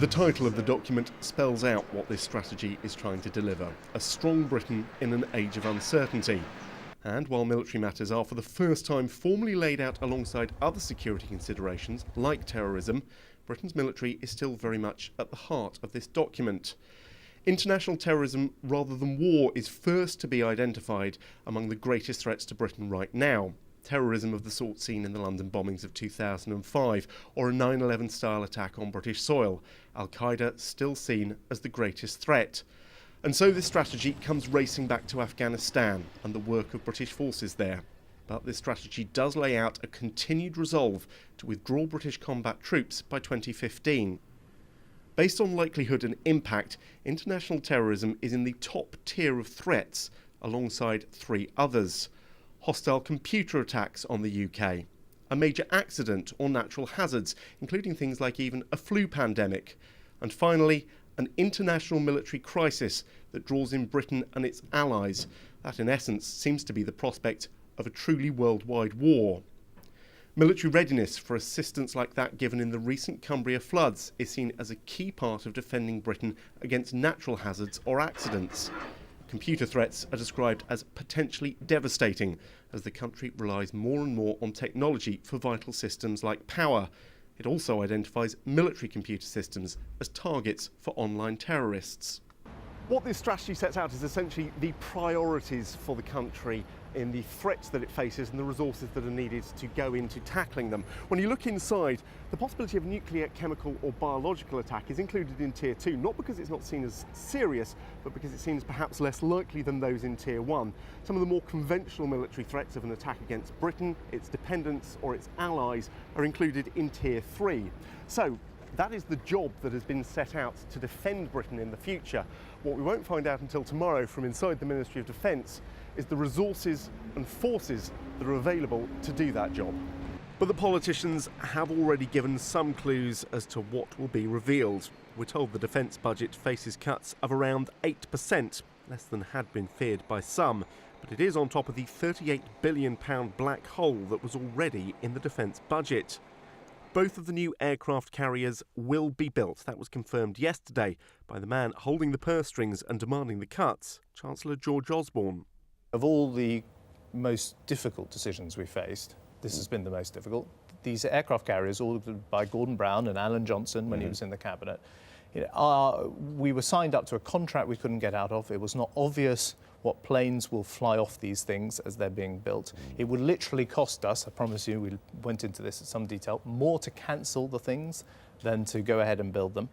The title of the document spells out what this strategy is trying to deliver: a strong Britain in an age of uncertainty. And while military matters are for the first time formally laid out alongside other security considerations like terrorism, Britain's military is still very much at the heart of this document. International terrorism rather than war is first to be identified among the greatest threats to Britain right now. Terrorism of the sort seen in the London bombings of 2005 or a 9/11 style attack on British soil. Al-Qaeda still seen as the greatest threat. And so this strategy comes racing back to Afghanistan and the work of British forces there. But this strategy does lay out a continued resolve to withdraw British combat troops by 2015. Based on likelihood and impact, international terrorism is in the top tier of threats alongside three others: hostile computer attacks on the UK, a major accident or natural hazards, including things like even a flu pandemic, and finally, an international military crisis that draws in Britain and its allies. That, in essence, seems to be the prospect of a truly worldwide war. Military readiness for assistance like that given in the recent Cumbria floods is seen as a key part of defending Britain against natural hazards or accidents. Computer threats are described as potentially devastating as the country relies more and more on technology for vital systems like power. It also identifies military computer systems as targets for online terrorists. What this strategy sets out is essentially the priorities for the country in the threats that it faces and the resources that are needed to go into tackling them. When you look inside, the possibility of nuclear, chemical or biological attack is included in Tier 2, not because it's not seen as serious, but because it seems perhaps less likely than those in Tier 1. Some of the more conventional military threats of an attack against Britain, its dependents or its allies are included in Tier 3. So that is the job that has been set out to defend Britain in the future. What we won't find out until tomorrow from inside the Ministry of Defence is the resources and forces that are available to do that job. But the politicians have already given some clues as to what will be revealed. We're told the defence budget faces cuts of around 8%, less than had been feared by some, but it is on top of the £38 billion black hole that was already in the defence budget. Both of the new aircraft carriers will be built. That was confirmed yesterday by the man holding the purse strings and demanding the cuts, Chancellor George Osborne. Of all the most difficult decisions we faced, this has been the most difficult. These aircraft carriers, ordered by Gordon Brown and Alan Johnson when he was in the cabinet, we were signed up to a contract we couldn't get out of. It was not obvious what planes will fly off these things as they're being built. It would literally cost us, I promise you, we went into this in some detail, more to cancel the things than to go ahead and build them.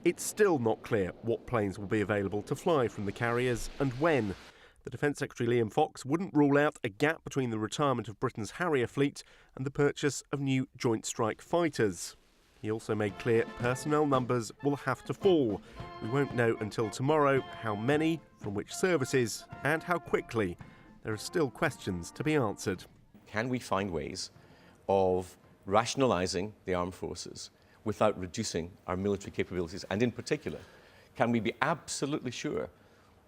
It's still not clear what planes will be available to fly from the carriers and when. The Defence Secretary Liam Fox wouldn't rule out a gap between the retirement of Britain's Harrier fleet and the purchase of new Joint Strike Fighters. He also made clear personnel numbers will have to fall. We won't know until tomorrow how many, from which services, and how quickly. There are still questions to be answered. Can we find ways of rationalising the armed forces without reducing our military capabilities? And in particular, can we be absolutely sure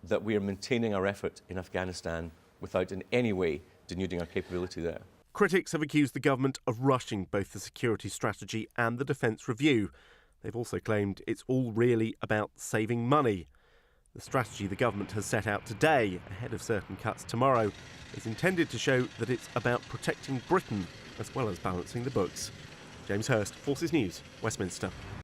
that we are maintaining our effort in Afghanistan without in any way denuding our capability there? Critics have accused the government of rushing both the security strategy and the defence review. They've also claimed it's all really about saving money. The strategy the government has set out today, ahead of certain cuts tomorrow, is intended to show that it's about protecting Britain as well as balancing the books. James Hurst, Forces News, Westminster.